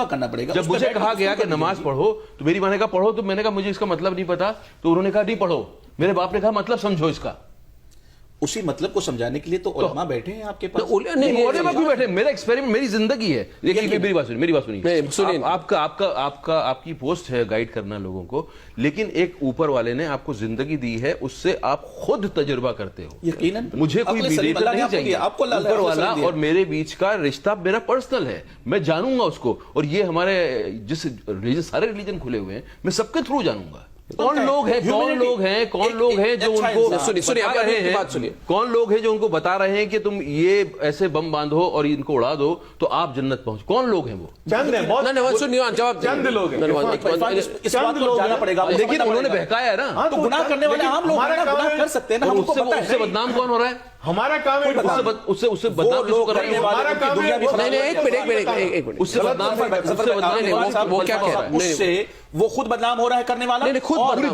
کرنا پڑے گا. جب مجھے کہا گیا کہ نماز پڑھو تو میری ماں نے کہا پڑھو, تو میں نے کہا مجھے اس کا مطلب نہیں پتا, تو انہوں نے کہا نہیں پڑھو. میرے باپ نے کہا مطلب سمجھو اس کا. اسی مطلب کو سمجھانے کے لیے تو علماء بیٹھے ہیں آپ کے پاس. علماء بھی بیٹھے, میرا ایکسپیریمنٹ میری زندگی ہے. دیکھیے میری بات سنیے. آپ کی پوسٹ ہے گائیڈ کرنا لوگوں کو, لیکن ایک اوپر والے نے آپ کو زندگی دی ہے, اس سے آپ خود تجربہ کرتے ہو. یقیناً مجھے کوئی میڈیٹر نہیں چاہیے. اوپر والا اور میرے بیچ کا رشتہ میرا پرسنل ہے, میں جانوں گا اس کو. اور یہ ہمارے جس سارے ریلیجن کھلے ہوئے ہیں, میں سب کے تھرو جانوں گا کون لوگ ہیں جو ان کو کون لوگ ہیں جو ان کو بتا رہے ہیں کہ تم یہ ایسے بم باندھو اور ان کو اڑا دو تو آپ جنت پہنچ. کون لوگ ہیں وہ؟ چند لوگ جانا پڑے گا. لیکن انہوں نے بہکایا ہے نا, تو گناہ کرنے والے عام لوگ گناہ کر سکتے ہیں نا. اس سے بدنام کون ہو رہا ہے؟ ہمارا کام ہے اس سے بدنام کس کو کر رہے ہیں؟ ہمارا کام ہے اس سے بدنام وہ کیا کہہ رہا ہے؟ اس سے وہ خود بدنام ہو رہا ہے کرنے والا. پوری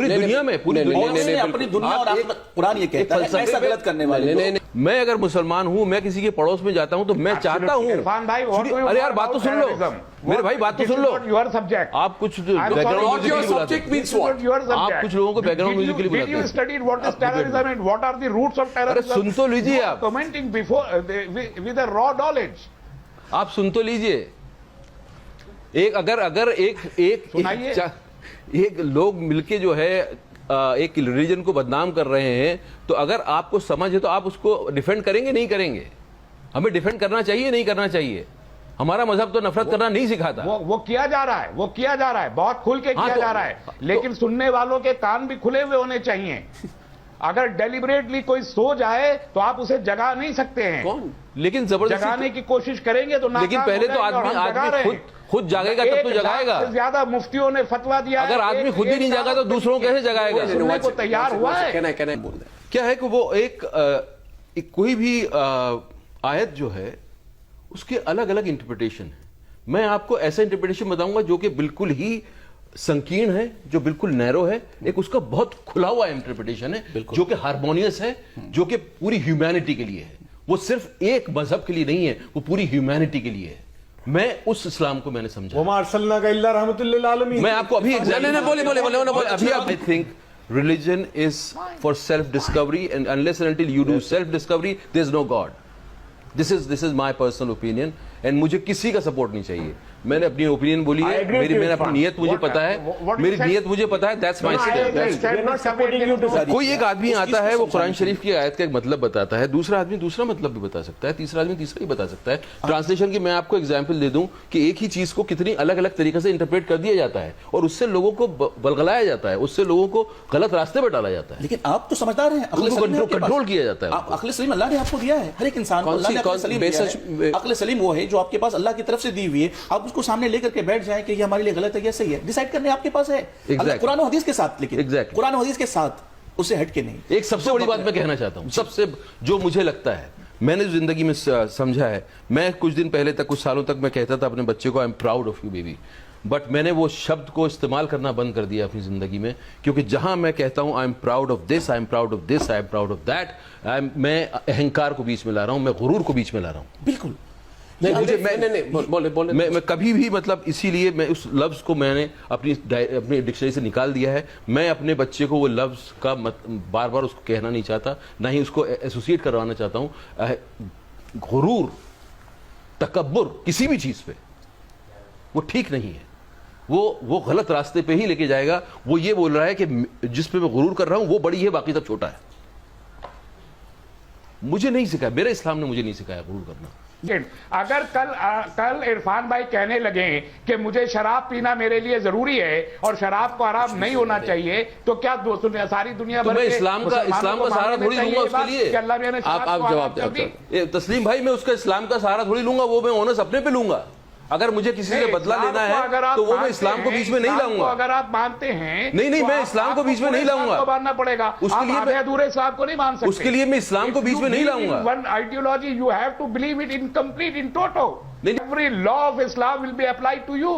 دنیا میں اپنی دنیا اور قرآن یہ کہتا ہے ایسا غلط کرنے والے. میں اگر مسلمان ہوں, میں کسی کے پڑوس میں جاتا ہوں تو میں چاہتا ہوں. ارے یار بات تو سن لو میرے بھائی, بات تو سن لو. آپ کچھ بیک گراؤنڈ آپ کچھ لوگوں کو بیک گراؤنڈ میوزک کے لیے بلاتے ہیں. سن تو لیجیے, آپ سن تو لیجیے. اگر ایک لوگ مل کے جو ہے ایک ریلیجن کو بدنام کر رہے ہیں, تو اگر آپ کو سمجھ ہے تو آپ اس کو ڈیفینڈ کریں گے نہیں کریں گے؟ ہمیں ڈیفینڈ کرنا چاہیے نہیں کرنا چاہیے؟ ہمارا مذہب تو نفرت کرنا نہیں سکھاتا. وہ کیا جا رہا ہے بہت کھل کے کیا جا رہا ہے, لیکن سننے والوں کے کان بھی کھلے ہوئے ہونے چاہیے. اگر ڈیلیبریٹلی کوئی سو جائے تو آپ اسے جگا نہیں سکتے ہیں. لیکن زبردستی جگانے کی کوشش کریں گے تو لیکن پہلے تو آدمی خود جاگے گا تب تو جگائے گا. زیادہ مفتیوں نے فتوا دیا, اگر آدمی خود ہی نہیں جاگا تو دوسروں کیسے جگائے گا؟ سننے کو تیار ہوا ہے. کیا ہے کہ وہ ایک کوئی بھی آیت جو ہے اس کے الگ الگ انٹرپریٹیشن ہے. میں آپ کو ایسا انٹرپریٹیشن بتاؤں گا جو کہ بالکل ہی سنکین ہے, جو بالکل نیرو ہے. ایک اس کا بہت کھلا ہوا انٹرپریٹیشن ہے جو کہ ہارمونیس ہے, جو کہ پوری ہیومینٹی کے لیے ہے. وہ صرف ایک مذہب کے لیے نہیں ہے, وہ پوری ہیومینٹی کے لیے ہے. میں اس اسلام کو میں نے سمجھا. وما ارسلناک الا رحمۃ للعالمین. میں آپ کو ابھی religion is for self discovery, and unless and until you do self discovery there is no God. This is my personal opinion, and مجھے کسی کا سپورٹ نہیں چاہیے. میں نے اپنی اوپینین بولی ہے, میری اپنی نیت مجھے پتا ہے, میری نیت مجھے پتا ہے. That's my step. کوئی ایک آدمی آتا ہے, وہ قرآن شریف کی آیت کا ایک مطلب بتاتا ہے, دوسرا آدمی دوسرا مطلب بھی بتا سکتا ہے, تیسرا آدمی تیسرا ہی بتا سکتا ہے. ٹرانسلیشن کی میں آپ کو ایگزامپل دے دوں کہ ایک ہی چیز کو کتنی الگ الگ طریقے سے انٹرپریٹ کر دیا جاتا ہے, اور اس سے لوگوں کو بلغلایا جاتا ہے, اس سے لوگوں کو غلط راستے پہ ڈالا جاتا ہے. لیکن آپ تو سمجھدار ہیں, کنٹرول کیا جاتا ہے. عقل سلیم اللہ نے آپ کو دیا ہے. ہر ایک انسان کو اللہ نے عقل سلیم وہ ہے جو آپ کے پاس اللہ کی طرف سے دی ہوئی ہے. آپ اس کو سامنے لے کر کے بیٹھ جائیں کہ یہ ہمارے لیے غلط ہے یا صحیح ہے, ڈیسائیڈ کرنے آپ کے پاس ہے. قرآن و حدیث کے ساتھ, لیکن قرآن و حدیث کے ساتھ اس سے ہٹ کے نہیں. ایک سب سے بڑی بات میں کہنا چاہتا ہوں, سب سے جو مجھے لگتا ہے, میں نے زندگی میں سمجھا ہے. میں کچھ دن پہلے تک, کچھ سالوں تک میں کہتا تھا اپنے بچے کو I am proud of you baby, but میں نے وہ شبد کو استعمال کرنا بند کر دیا اپنی زندگی میں. کیونکہ جہاں میں کہتا ہوں I am proud of this, I am proud of this, I am proud of that, میں اہنکار کو بیچ میں لا رہا ہوں, میں غرور کو بیچ میں لا رہا ہوں. بالکل میں کبھی بھی مطلب اسی لیے میں اس لفظ کو میں نے اپنی ڈکشنری سے نکال دیا ہے. میں اپنے بچے کو وہ لفظ کا بار بار اس کو کہنا نہیں چاہتا, نہ ہی اس کو ایسوسیٹ کروانا چاہتا ہوں. غرور, تکبر کسی بھی چیز پہ وہ ٹھیک نہیں ہے, وہ غلط راستے پہ ہی لے کے جائے گا. وہ یہ بول رہا ہے کہ جس پہ میں غرور کر رہا ہوں وہ بڑی ہے, باقی سب چھوٹا ہے. مجھے نہیں سکھایا, میرے اسلام نے مجھے نہیں سکھایا غرور کرنا. اگر کل عرفان بھائی کہنے لگیں کہ مجھے شراب پینا میرے لیے ضروری ہے اور شراب کو حرام نہیں ہونا چاہیے, تو کیا ساری دنیا میں اسلام کا سہارا تھوڑی لوں گا اس کے لیے. آپ جواب دیں تسلیم بھائی, میں اس کا اسلام کا سہارا تھوڑی لوں گا, وہ میں اونس اپنے پہ لوں گا. اگر مجھے کسی سے بدلہ لینا ہے تو وہ میں اسلام کو بیچ میں نہیں لاؤں گا. اگر آپ مانتے ہیں نہیں, میں اسلام کو بیچ میں نہیں لاؤں گا, ماننا پڑے گا. اس کے لیے ادھورے اسلام کو نہیں مان سکتے. اس کے لیے میں اسلام کو بیچ میں نہیں لاؤں گا. One ideology you have to believe it incomplete in toto. Every law of Islam will be applied to you.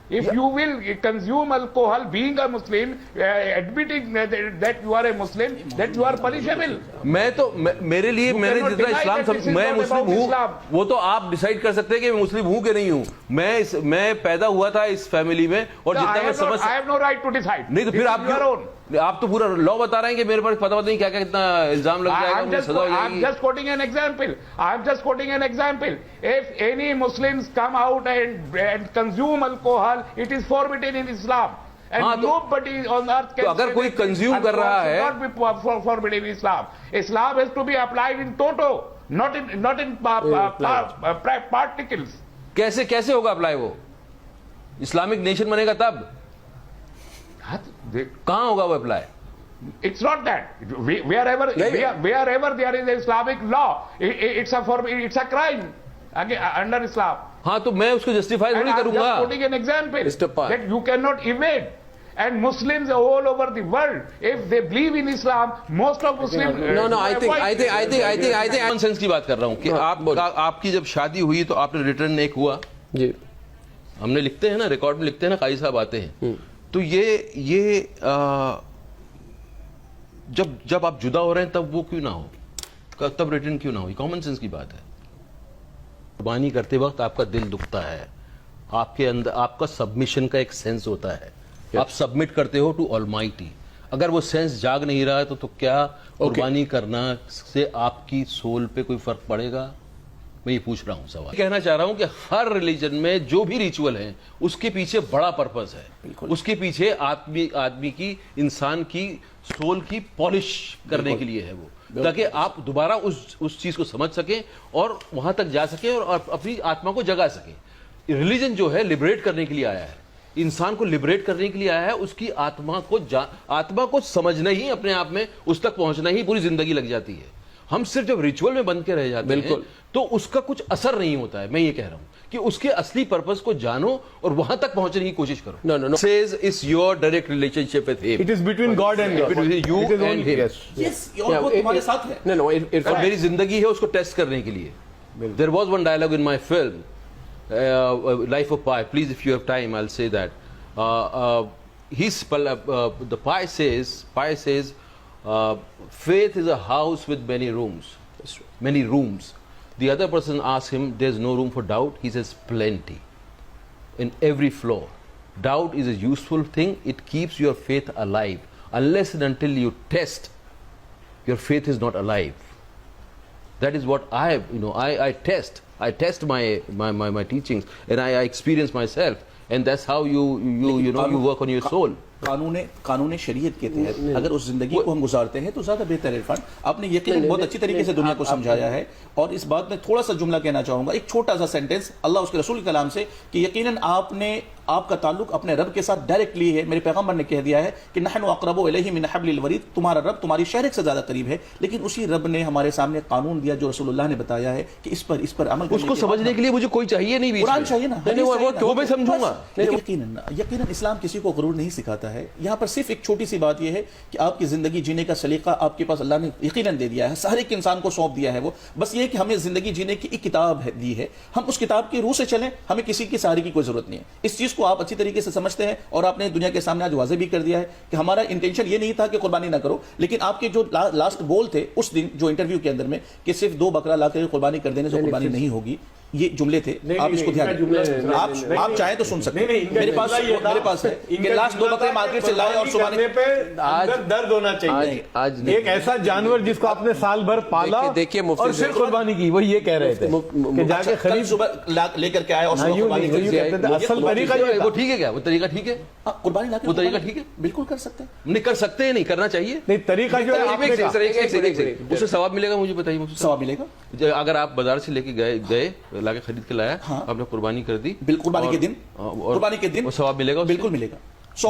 If you will consume alcohol, being a Muslim, admitting that you are a Muslim, that you are punishable. میں تو میرے لیے میں نے جتنا اسلام میں مسلم ہوں وہ تو آپ ڈیسائیڈ کر سکتے ہیں کہ میں مسلم ہوں کہ نہیں ہوں. میں پیدا ہوا تھا اس فیملی میں اور جتنا میں سمجھ I have no right to decide. نہیں تو پھر آپ تو پورا لا بتا رہے ہیں کہ میرے پاس پتہ نہیں کیا کیا کتنا الزام لگ جائے گا, مجھے سزا ہو جائے گی. I'm just quoting an example. I'm just quoting an example. If any Muslims come out and consume alcohol, it is forbidden in Islam. And nobody on earth can اگر کوئی کنزیوم کر رہا ہے not be forbidden in Islam. Islam has to be applied in toto, not in particles. کیسے ہوگا apply وہ؟ Islamic nation بنے گا تب کہاں ہوگا وہ apply? It's not that. Wherever there is Islamic law, it's a crime under Islam. ہاں تو میں اس کو جسٹیفائی نہیں کروں گا. I'm just putting an example that you cannot evade. And Muslims all over the world, if they believe in Islam, most of Muslims. No, I think common sense کی بات کر رہا ہوں کہ آپ کی جب شادی ہوئی تو آپ نے ریٹرن ایک ہوا. جی ہم نے لکھتے ہیں نا, ریکارڈ میں لکھتے ہیں نا, قاضی صاحب آتے ہیں تو یہ جب آپ جدا ہو رہے ہیں تب وہ کیوں نہ ہو, تب ریٹرن کیوں نہ ہو؟ یہ کامن سینس کی بات ہے. قربانی کرتے وقت آپ کا دل دکھتا ہے, آپ کے اندر آپ کا سبمیشن کا ایک سینس ہوتا ہے, آپ سبمٹ کرتے ہو ٹو آلمائٹی. اگر وہ سینس جاگ نہیں رہا ہے تو کیا قربانی کرنا سے آپ کی سول پہ کوئی فرق پڑے گا؟ میں یہ پوچھ رہا ہوں سوال. کہنا چاہ رہا ہوں کہ ہر ریلیجن میں جو بھی ریچول ہیں اس کے پیچھے بڑا پرپز ہے. اس کے پیچھے آدمی کی, انسان کی سول کی پالش کرنے کے لیے ہے وہ, تاکہ آپ دوبارہ اس چیز کو سمجھ سکیں اور وہاں تک جا سکیں اور اپنی آتما کو جگا سکیں. ریلیجن جو ہے لبریٹ کرنے کے لیے آیا ہے, انسان کو لبریٹ کرنے کے لیے آیا ہے. اس کی آتما کو سمجھنا ہی, اپنے آپ میں اس تک پہنچنا ہی پوری زندگی لگ جاتی ہے. ہم صرف جب ریچول میں بند کے رہ جاتے ہیں تو اس کا کچھ اثر نہیں ہوتا ہے. میں یہ کہہ رہا ہوں کہ اس کے اصلی پرپز کو جانو اور وہاں تک پہنچنے کی کوشش کرو. No. Says it's your direct relationship with him. It is between God and God. Between you and him. Yes, اور وہ تمہارے ساتھ ہے. No, اور میری زندگی ہے اس کو ٹیسٹ کرنے کے لیے. There was one dialogue in my film, Life of Pi. Please, if you have time, I'll say that. The Pi says, faith is a house with many rooms. Many rooms. The other person asks him, there's no room for doubt. He says, plenty. In every floor. Doubt is a useful thing. It keeps your faith alive. Unless and until you test, your faith is not alive. That is what I test. I test my teachings and I experience myself. And that's how you work on your soul. قانون شریعت کے تحت اگر اس زندگی کو ہم گزارتے ہیں تو زیادہ بہتر ہے. عرفان, آپ نے یقیناً بہت اچھی طریقے سے دنیا کو سمجھایا ہے. اور اس بات میں تھوڑا سا جملہ کہنا چاہوں گا, ایک چھوٹا سا سینٹنس اللہ اس کے رسول کے کلام سے, کہ یقیناً آپ کا تعلق اپنے رب کے ساتھ ڈائریکٹلی ہے. میرے پیغمبر نے کہہ دیا ہے کہ نحن اقرب الیہ من حبل الورید, تمہارا رب تمہاری شہرک سے زیادہ قریب ہے. لیکن اسی رب نے ہمارے سامنے قانون دیا جو رسول اللہ نے بتایا ہے کہ اس پر عمل کرنے. اس کو سمجھنے کے لیے مجھے کوئی چاہیے نہیں, قرآن چاہیے نا, وہ میں سمجھوں گا. یقیناً اسلام کسی کو غرور نہیں سکھاتا ہے. یہاں پر صرف ایک چھوٹی سی بات یہ ہے کہ آپ کی زندگی جینے کا سلیقہ آپ کے پاس اللہ نے یقیناً دے دیا ہے, ہر ایک انسان کو سونپ دیا ہے وہ. بس یہ کہ ہمیں زندگی جینے کی ایک کتاب دی ہے, ہم اس کتاب کی روح سے چلیں, ہمیں کسی کی سہارے کی کوئی ضرورت نہیں ہے. اس چیز کو آپ اچھی طریقے سے سمجھتے ہیں اور آپ نے دنیا کے سامنے آج واضح بھی کر دیا ہے کہ ہمارا انٹینشن یہ نہیں تھا کہ قربانی نہ کرو, لیکن آپ کے جو لاسٹ گول تھے اس دن جو انٹرویو کے اندر میں کہ صرف 2 بکرا لا کر قربانی کر دینے سے قربانی نہیں ہوگی, یہ جملے تھے. آپ اس کو دھیان دیں, آپ چاہیں تو سن سکتے ہیں. میرے پاس ہے کہ لاسٹ 2 بکرے مارکیٹ سے لائے اور قربانی پہ درد ہونا چاہیے. ایک ایسا جانور جس کو آپ نے سال بھر پالا اور پھر قربانی کی, وہ یہ کہہ رہے تھے کہ جا کے خرید صبح لے کر کے آئے اور قربانی کر دی. اصل طریقہ یہ وہ ٹھیک ہے کیا؟ وہ طریقہ ٹھیک ہے, قربانی لا کے وہ طریقہ ٹھیک ہے, بالکل کر سکتے ہیں. نہیں کر سکتے ہیں, نہیں کرنا چاہیے. نہیں طریقہ جو ہے اس سے ثواب ملے گا, مجھے بتائیے. ثواب ملے گا اگر آپ بازار سے لے کے گئے لا کے خرید کے لایا, آپ نے قربانی کر دی, قربانی کے دن ثواب ملے گا, بالکل ملے گا.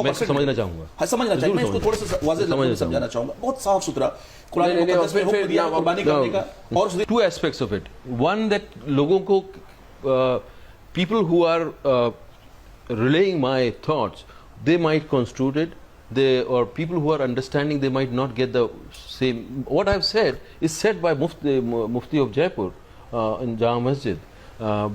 میں سمجھنا چاہوں گا, سمجھنا چاہیے, میں اس کو تھوڑا سا واضح لفظوں میں سمجھانا چاہوں گا. بہت صاف ستھرا قرآن مقدس میں حکم دیا قربانی کرنے کا. اور 2 aspects of it. One, that لوگوں کو people who are relaying my thoughts, they might construe it, or people who are understanding, they might not get the same. What I've said is said by Mufti of Jaipur in Jama Masjid,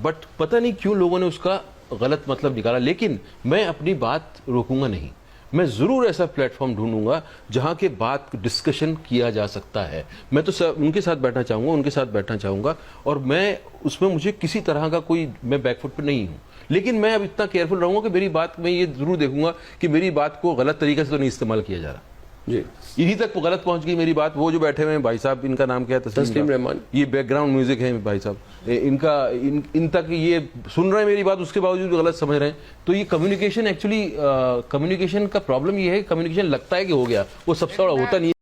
but پتہ نہیں کیوں لوگوں نے اس کا غلط مطلب نکالا، لیکن میں اپنی بات روکوں گا نہیں. میں ضرور ایسا پلیٹ فارم ڈھونڈوں گا جہاں کے بات ڈسکشن کیا جا سکتا ہے. میں تو ان کے ساتھ بیٹھنا چاہوں گا، ان کے ساتھ بیٹھنا چاہوں گا، اور میں اس میں مجھے کسی طرح کا کوئی میں بیک فٹ پہ نہیں ہوں. لیکن میں اب اتنا کیئرفل رہوں گا کہ میری بات میں یہ ضرور دیکھوں گا کہ میری بات کو غلط طریقے سے تو نہیں استعمال کیا جا رہا. جی انہی تک غلط پہنچ گئی میری بات. وہ جو بیٹھے ہوئے ہیں بھائی صاحب، ان کا نام کیا ہے؟ تسلیم رحمان. یہ بیک گراؤنڈ میوزک ہے بھائی صاحب، ان تک یہ سن رہے ہیں میری بات، اس کے باوجود بھی غلط سمجھ رہے ہیں. تو یہ کمیونیکیشن ایکچولی کمیونیکیشن کا پرابلم یہ ہے، کمیونیکیشن لگتا ہے کہ ہو گیا، وہ سب سے بڑا ہوتا نہیں ہے.